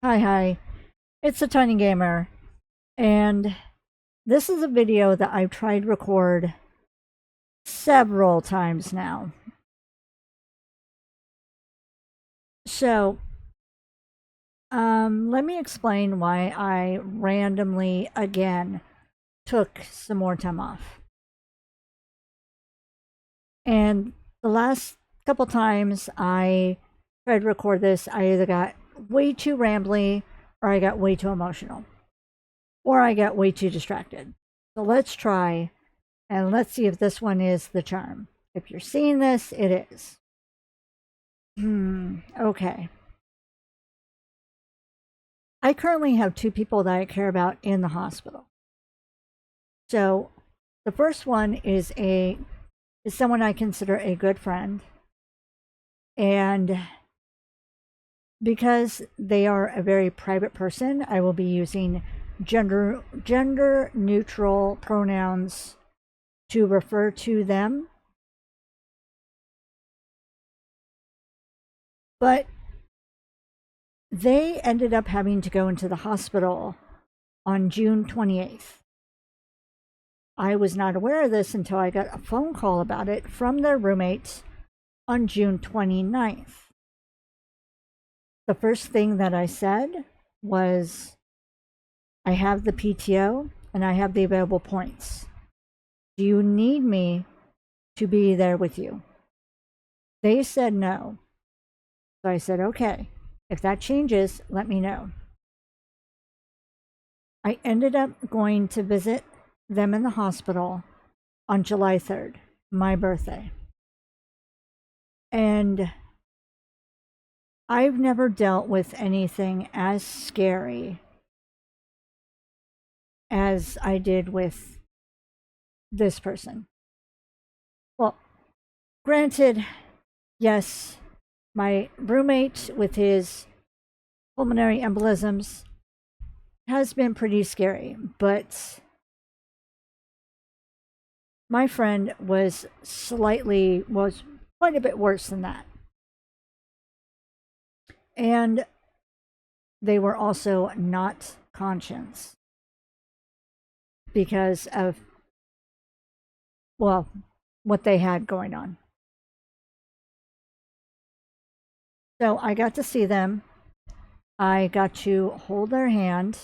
Hi, it's a Tiny Gamer, and this is a video that I've tried to record several times now. So, let me explain why I randomly again took some more time off. And the last couple times I tried to record this, I either got way too rambly or I got way too emotional or I got way too distracted. So let's try and let's see if this one is the charm. If you're seeing this, it is. Okay. I currently have two people that I care about in the hospital. So the first one is someone I consider a good friend. And because they are a very private person, I will be using gender neutral pronouns to refer to them. But they ended up having to go into the hospital on June 28th. I was not aware of this until I got a phone call about it from their roommates on June 29th. The first thing that I said was, I have the PTO and I have the available points. Do you need me to be there with you? They said no. So I said, okay, if that changes, let me know. I ended up going to visit them in the hospital on July 3rd, my birthday. And I've never dealt with anything as scary as I did with this person. Well, granted, yes, my roommate with his pulmonary embolisms has been pretty scary, but my friend was quite a bit worse than that. And they were also not conscious because of, well, what they had going on. So I got to see them. I got to hold their hand,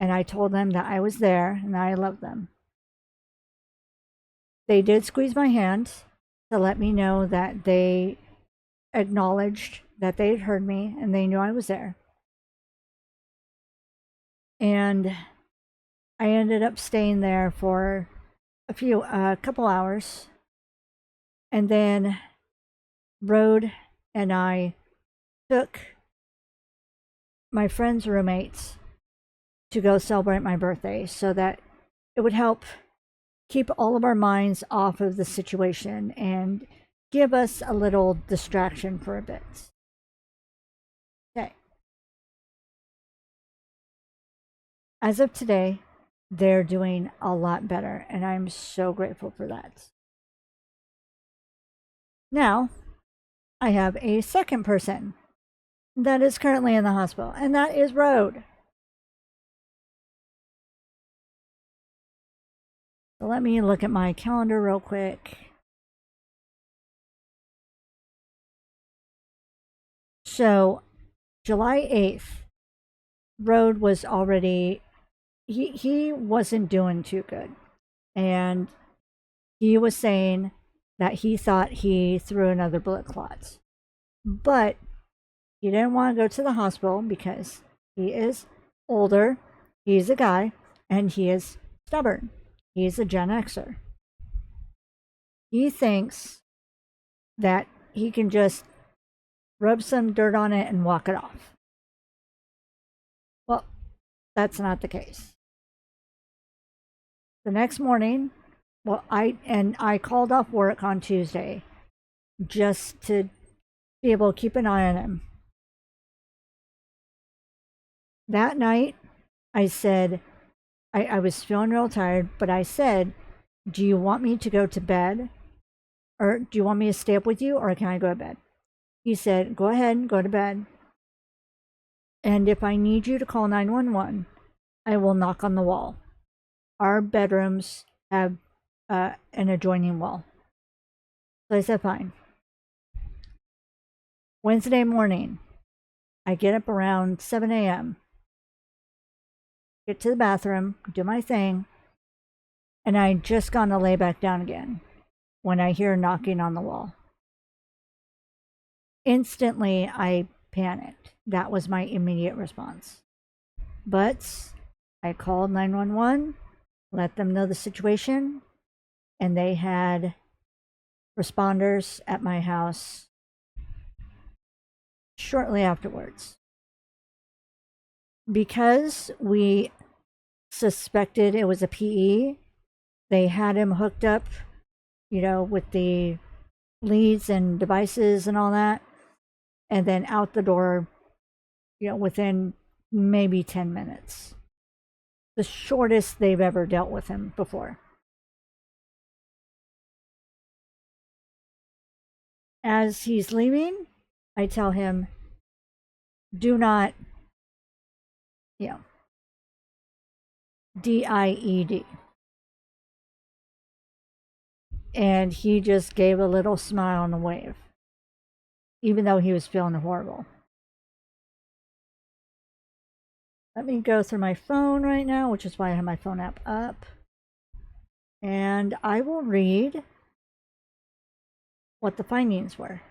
and I told them that I was there and that I loved them. They did squeeze my hand to let me know that they acknowledged that they had heard me and they knew I was there. And I ended up staying there for a couple hours. And then Rode and I took my friend's roommates to go celebrate my birthday so that it would help keep all of our minds off of the situation and give us a little distraction for a bit. Okay. As of today, they're doing a lot better, and I'm so grateful for that. Now, I have a second person that is currently in the hospital, and that is Rode. So let me look at my calendar real quick. So, July 8th, Rode was already, he wasn't doing too good. And he was saying that he thought he threw another blood clot. But he didn't want to go to the hospital because he is older, he's a guy, and he is stubborn. He's a Gen Xer. He thinks that he can just rub some dirt on it and walk it off. Well, that's not the case. The next morning, I called off work on Tuesday just to be able to keep an eye on him. That night, I said, I was feeling real tired, but I said, do you want me to go to bed? Or do you want me to stay up with you, or can I go to bed? He said, go ahead and go to bed. And if I need you to call 911, I will knock on the wall. Our bedrooms have an adjoining wall. So I said, fine. Wednesday morning, I get up around 7 a.m., get to the bathroom, do my thing, and I just gonna lay back down again when I hear knocking on the wall. Instantly, I panicked. That was my immediate response. But I called 911, let them know the situation, and they had responders at my house shortly afterwards. Because we suspected it was a PE, they had him hooked up, with the leads and devices and all that, and then out the door, within maybe 10 minutes. The shortest they've ever dealt with him before. As he's leaving, I tell him, do not, DIED. And he just gave a little smile and a wave, even though he was feeling horrible. Let me go through my phone right now, which is why I have my phone app up. And I will read what the findings were.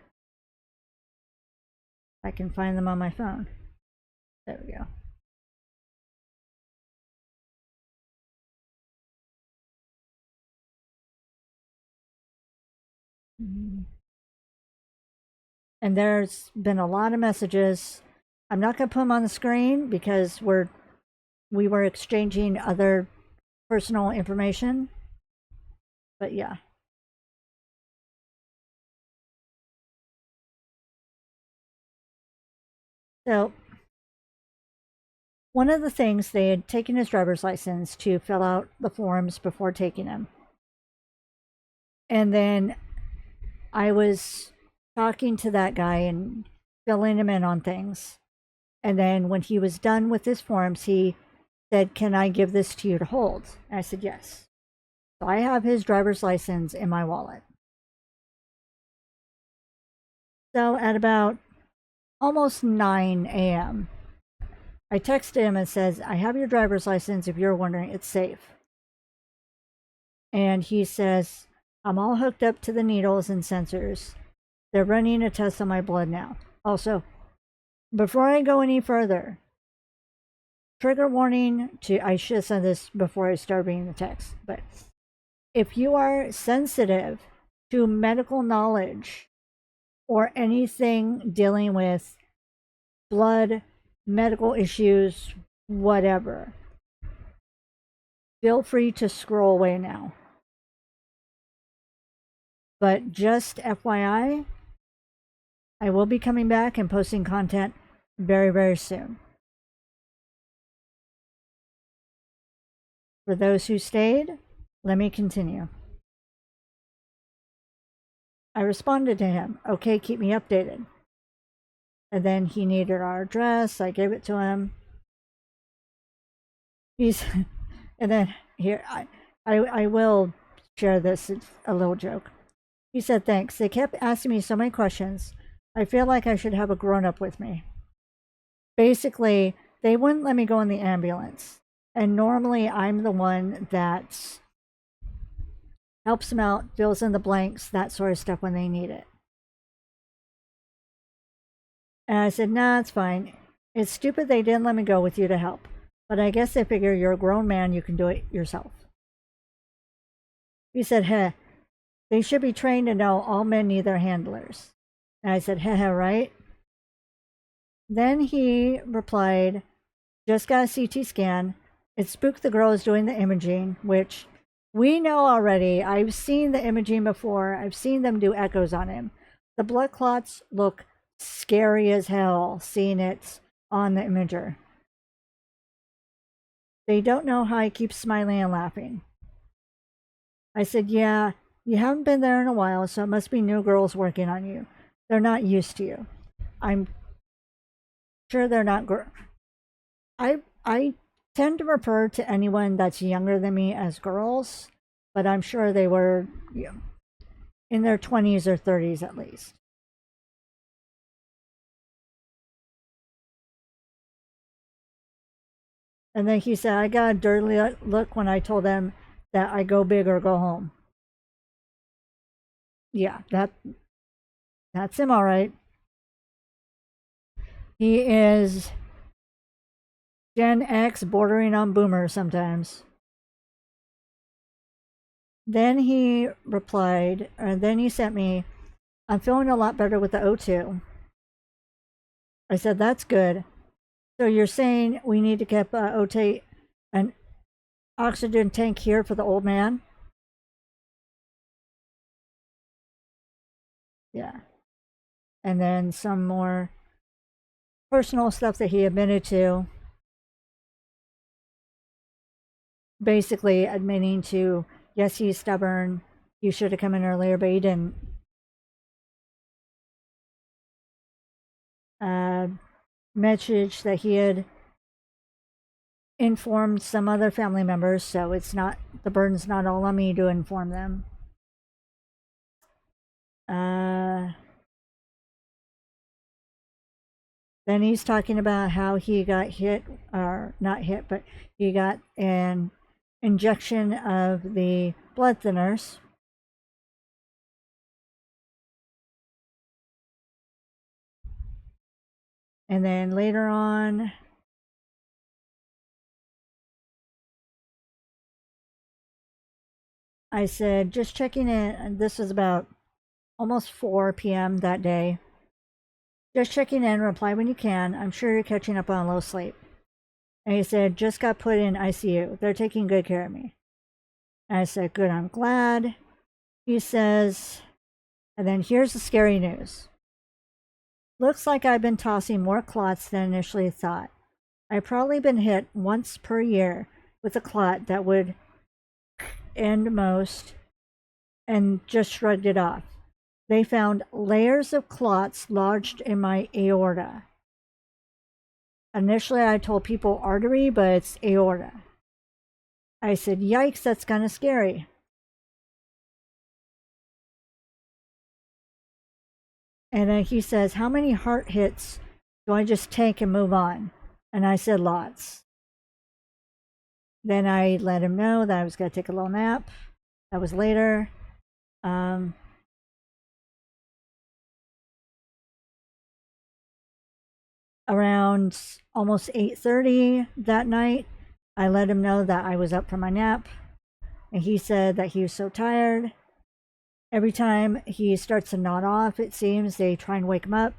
I can find them on my phone. There we go. And there's been a lot of messages. I'm not going to put them on the screen because we were exchanging other personal information. But yeah. So one of the things, they had taken his driver's license to fill out the forms before taking him. And then I was talking to that guy and filling him in on things. And then when he was done with his forms, he said, can I give this to you to hold? And I said, yes. So I have his driver's license in my wallet. So at about almost 9 a.m., I texted him and says, I have your driver's license. If you're wondering, it's safe. And he says, I'm all hooked up to the needles and sensors. They're running a test on my blood now. Also, before I go any further, trigger warning I should have said this before I started reading the text, but if you are sensitive to medical knowledge or anything dealing with blood, medical issues, whatever, feel free to scroll away now. But just FYI, I will be coming back and posting content very, very soon. For those who stayed, let me continue. I responded to him, okay, keep me updated. And then he needed our address. I gave it to him. And then here, I will share this. It's a little joke. He said, thanks. They kept asking me so many questions. I feel like I should have a grown-up with me. Basically, they wouldn't let me go in the ambulance. And normally I'm the one that helps them out, fills in the blanks, that sort of stuff when they need it. And I said, nah, it's fine. It's stupid they didn't let me go with you to help. But I guess they figure you're a grown man, you can do it yourself. He said, heh, they should be trained to know all men need their handlers. And I said, heh, right? Then he replied, just got a CT scan. It spooked the girls doing the imaging, which we know already. I've seen the imaging before. I've seen them do echoes on him. The blood clots look scary as hell, seeing it on the imager. They don't know how he keeps smiling and laughing. I said, yeah, you haven't been there in a while, so it must be new girls working on you. They're not used to you. I'm sure they're not. I tend to refer to anyone that's younger than me as girls, but I'm sure they were, you know, in their 20s or 30s at least. And then he said, I got a dirty look when I told them that I go big or go home. Yeah, that's him, all right. He is Gen X bordering on boomer sometimes. Then he replied, and then he sent me, I'm feeling a lot better with the O2. I said, that's good. So you're saying we need to keep an oxygen tank here for the old man? Yeah. And then some more personal stuff that he admitted to. Basically admitting to, yes, he's stubborn. You should have come in earlier, but he didn't. Message that he had informed some other family members, so it's not, the burden's not all on me to inform them. Then he's talking about how he got hit, or not hit, but he got an injection of the blood thinners. And then later on, I said, just checking in, and this was about almost 4 p.m. that day. Just checking in, reply when you can. I'm sure you're catching up on low sleep. And he said, just got put in ICU. They're taking good care of me. And I said, good, I'm glad. He says, and then here's the scary news. Looks like I've been tossing more clots than initially thought. I've probably been hit once per year with a clot that would end most, and just shrugged it off. They found layers of clots lodged in my aorta. Initially, I told people artery, but it's aorta. I said, yikes, that's kind of scary. And then he says, how many heart hits do I just take and move on? And I said, lots. Then I let him know that I was going to take a little nap. That was later. Around almost 8:30 that night, I let him know that I was up for my nap. And he said that he was so tired. Every time he starts to nod off, it seems they try and wake him up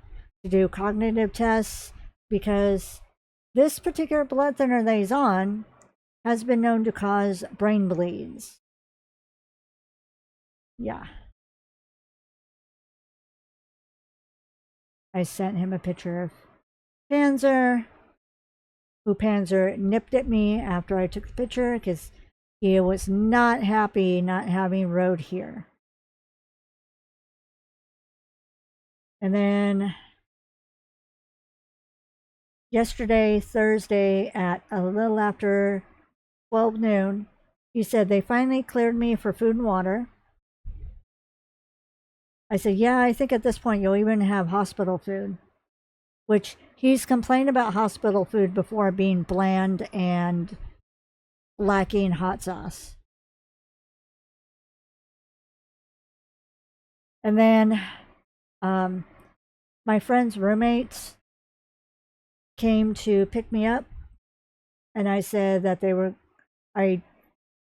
to do cognitive tests, because this particular blood thinner that he's on has been known to cause brain bleeds. Yeah. I sent him a picture of Panzer, who Panzer nipped at me after I took the picture because he was not happy not having rode here. And then yesterday, Thursday, at a little after 12 noon, he said they finally cleared me for food and water. I said, yeah, I think at this point you'll even have hospital food, which he's complained about hospital food before being bland and lacking hot sauce. And then my friend's roommates came to pick me up, and I said that I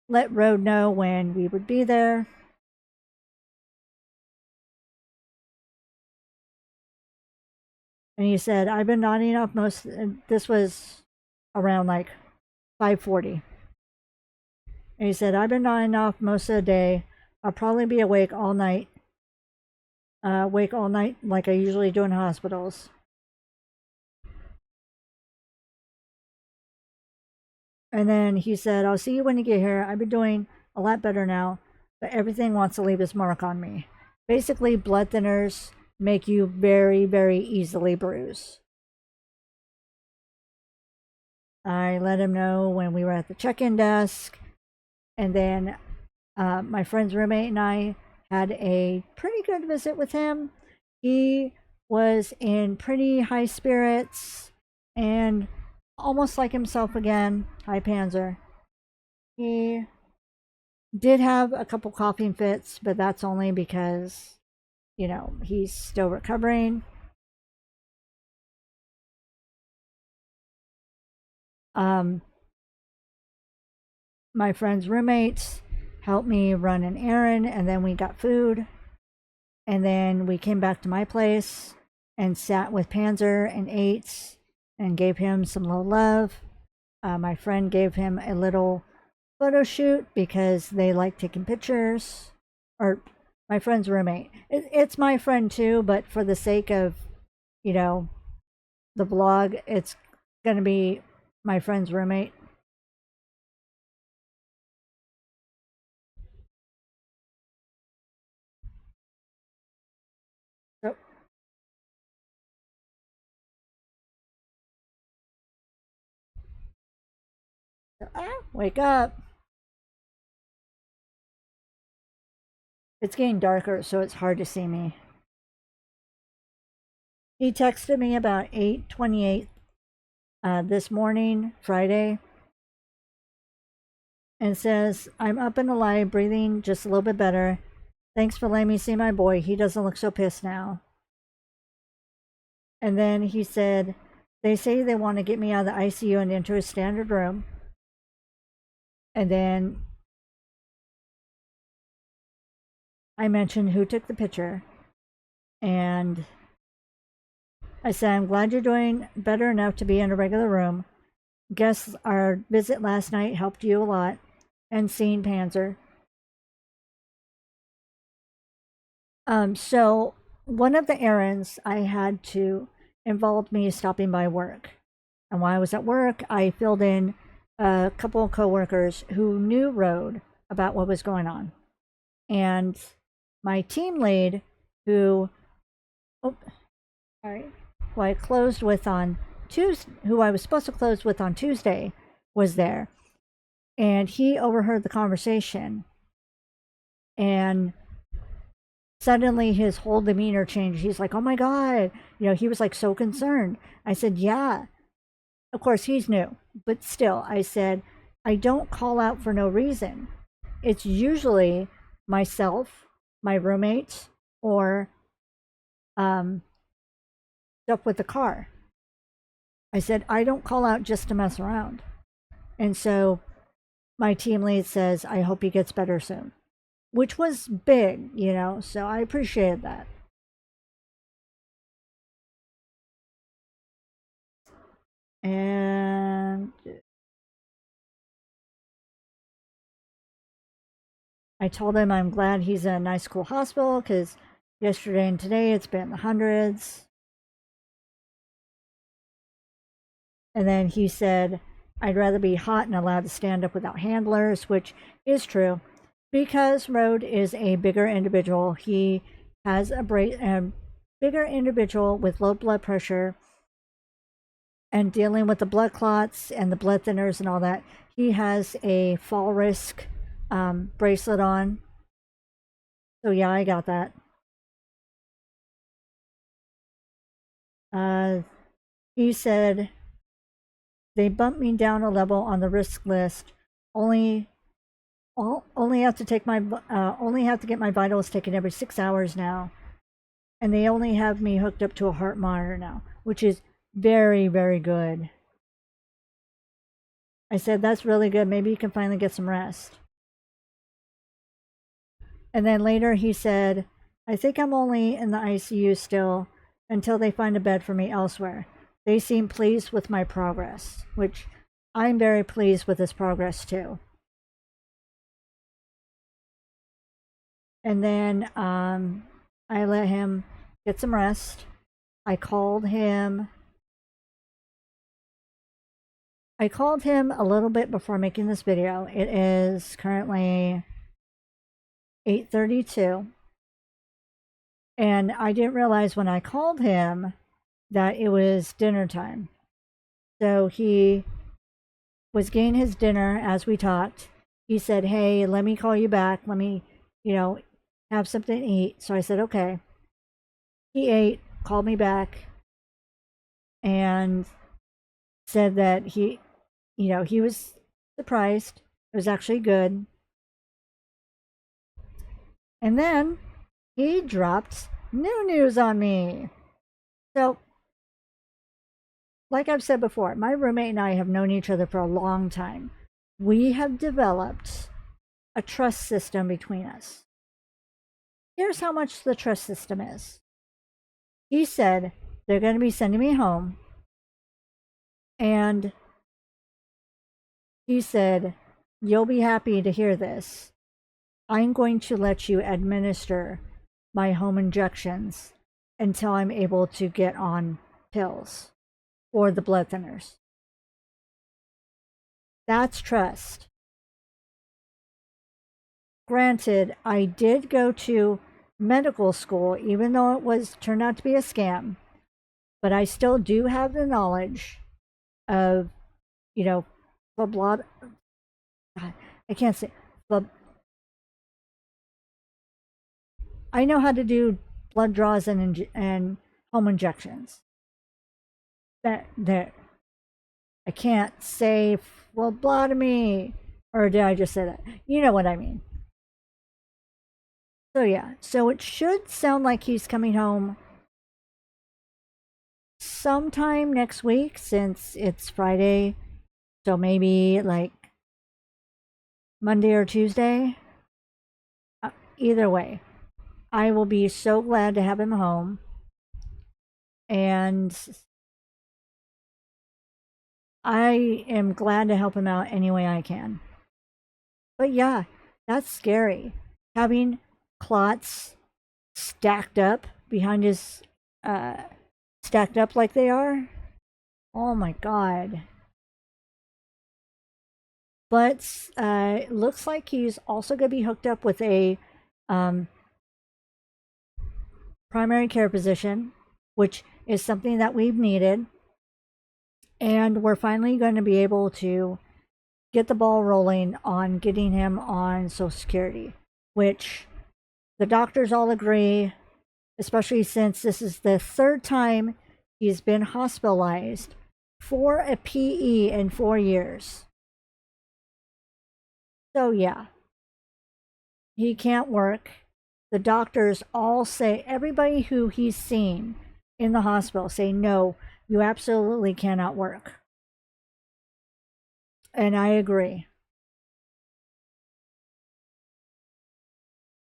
let Rode know when we would be there. And he said, I've been nodding off this was around like 5:40. And he said, I've been nodding off most of the day. I'll probably be awake all night. Like I usually do in hospitals. And then he said, I'll see you when you get here. I've been doing a lot better now, but everything wants to leave its mark on me. Basically, blood thinners make you very, very easily bruise. I let him know when we were at the check-in desk. And then my friend's roommate and I had a pretty good visit with him. He was in pretty high spirits and almost like himself again. Hi, Panzer. He did have a couple coughing fits, but that's only because, he's still recovering. My friend's roommates helped me run an errand, and then we got food. And then we came back to my place and sat with Panzer and ate and gave him some low love. My friend gave him a little photo shoot because they like taking pictures. Or my friend's roommate. It's my friend too, but for the sake of, the vlog, it's going to be my friend's roommate. So, wake up. It's getting darker, so it's hard to see me. He texted me about 8:28 this morning, Friday, and says, I'm up and alive, breathing just a little bit better. Thanks for letting me see my boy. He doesn't look so pissed now. And then he said, they say they want to get me out of the ICU and into a standard room. And then I mentioned who took the picture. And I said, I'm glad you're doing better enough to be in a regular room. Guess our visit last night helped you a lot. And seeing Panzer. So one of the errands I had to involved me stopping by work. And while I was at work, I filled in a couple of coworkers who knew Road about what was going on. And my team lead, who who I closed with on Tuesday, who I was supposed to close with on Tuesday, was there. And he overheard the conversation. And suddenly his whole demeanor changed. He's like, oh my God. He was like so concerned. I said, yeah. Of course, he's new. But still, I said, I don't call out for no reason. It's usually myself, my roommates, or stuff with the car. I said, I don't call out just to mess around. And so my team lead says, I hope he gets better soon, which was big, so I appreciated that. And I told him I'm glad he's in a nice, cool hospital because yesterday and today it's been the hundreds. And then he said, I'd rather be hot and allowed to stand up without handlers, which is true. Because Road is a bigger individual, he has a bigger individual with low blood pressure and dealing with the blood clots and the blood thinners and all that. He has a fall risk bracelet on. So yeah, I got that. He said they bumped me down a level on the risk list. Only have to take my only have to get my vitals taken every 6 hours now, and they only have me hooked up to a heart monitor now, which is very, very good. I said, that's really good. Maybe you can finally get some rest. And then later he said, I think I'm only in the ICU still until they find a bed for me elsewhere. They seem pleased with my progress, which I'm very pleased with his progress too. And then I let him get some rest. I called him a little bit before making this video. It is currently 8:32. And I didn't realize when I called him that it was dinner time. So he was getting his dinner as we talked. He said, "Hey, let me call you back. Let me, you know, have something to eat." So I said, "Okay." He ate, called me back, and said that he was surprised. It was actually good. And then he dropped new news on me. So, like I've said before, my roommate and I have known each other for a long time. We have developed a trust system between us. Here's how much the trust system is. He said they're going to be sending me home, and he said, "You'll be happy to hear this. I'm going to let you administer my home injections until I'm able to get on pills or the blood thinners." That's trust. Granted, I did go to medical school, even though it was turned out to be a scam, but I still do have the knowledge of, you know, the blood. I can't say, but I know how to do blood draws and home injections. That I can't say phlebotomy, or did I just say that? You know what I mean. So yeah, so it should sound like he's coming home sometime next week since it's Friday. So maybe like Monday or Tuesday. Either way, I will be so glad to have him home. And I am glad to help him out any way I can. But yeah, that's scary. Having clots stacked up behind his, uh, stacked up like they are. Oh my God. But it looks like he's also going to be hooked up with a um, primary care physician, which is something that we've needed. And we're finally going to be able to get the ball rolling on getting him on Social Security, which the doctors all agree, especially since this is the third time he's been hospitalized for a PE in 4 years. So, yeah, he can't work. The doctors all say, everybody who he's seen in the hospital say, no, you absolutely cannot work. And I agree.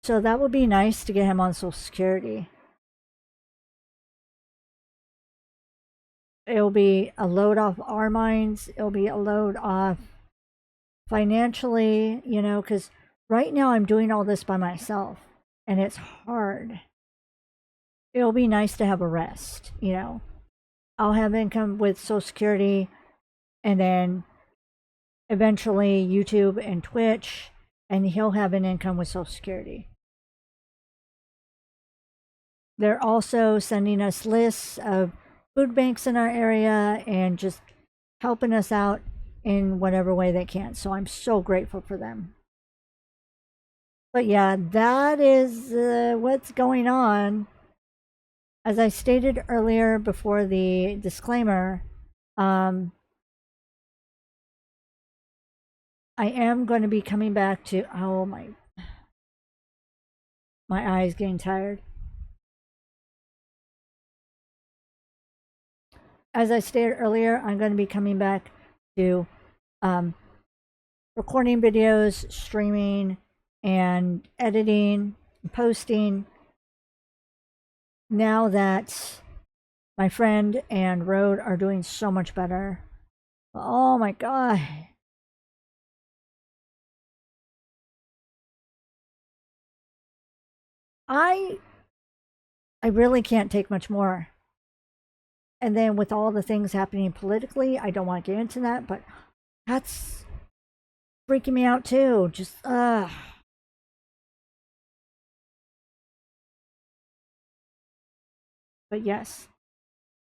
So that would be nice to get him on Social Security. It'll be a load off our minds. It'll be a load off financially, because right now I'm doing all this by myself and it's hard. It'll be nice to have a rest. I'll have income with Social Security and then eventually YouTube and Twitch, and he'll have an income with Social Security. They're also sending us lists of food banks in our area and just helping us out in whatever way they can. So I'm so grateful for them. But yeah, that is what's going on. As I stated earlier before the disclaimer, I am going to be coming back to, oh my eyes getting tired. As I stated earlier, I'm going to be coming back to recording videos, streaming, and editing, and posting. Now that my friend and Road are doing so much better. Oh my God. I I really can't take much more. And then with all the things happening politically, I don't want to get into that, but that's freaking me out too. Just But yes,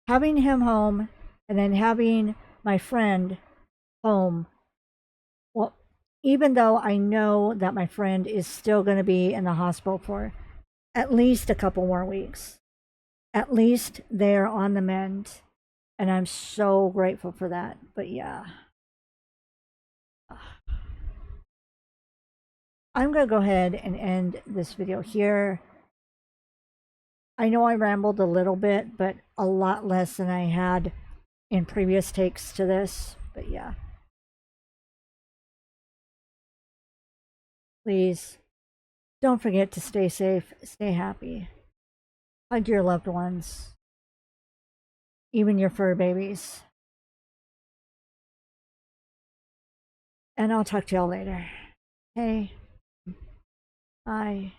having him home and then having my friend home even though I know that my friend is still going to be in the hospital for at least a couple more weeks. At least they're on the mend. And I'm so grateful for that. But yeah. I'm going to go ahead and end this video here. I know I rambled a little bit, but a lot less than I had in previous takes to this. But yeah. Please don't forget to stay safe, stay happy. Hug your loved ones, even your fur babies. And I'll talk to y'all later. Hey, bye.